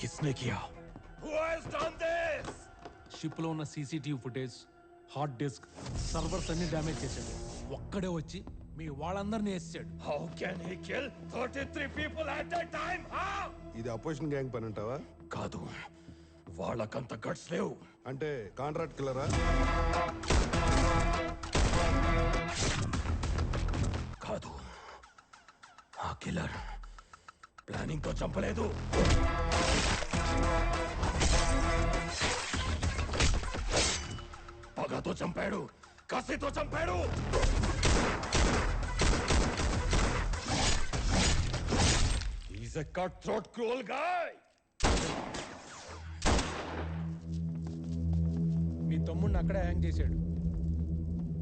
किसने किया? Who has done this? Ship లో ఉన్న CCTV footage, hard disk, servers అన్ని డ్యామేజ్ చేశాడు. ఒక్కడే వచ్చి మీ వాళ్ళందరినీ వేసాడు. How can he kill 33 people at a time? ఇది అపోజిషన్ గ్యాంగ్ పని అంటావా? కాదు, వాళ్ళకంత గట్స్ లేవు. అంటే కాంట్రాక్ట్ కిల్లరా? కాదు, ఆ కిల్లర్ ప్లానింగ్ తో చంపలేదు. పగతో చంపాడు, కసితో చంపాడు. He's a cutthroat, cruel guy. మీ తమ్ముడిని అక్కడే హ్యాంగ్ చేశాడు.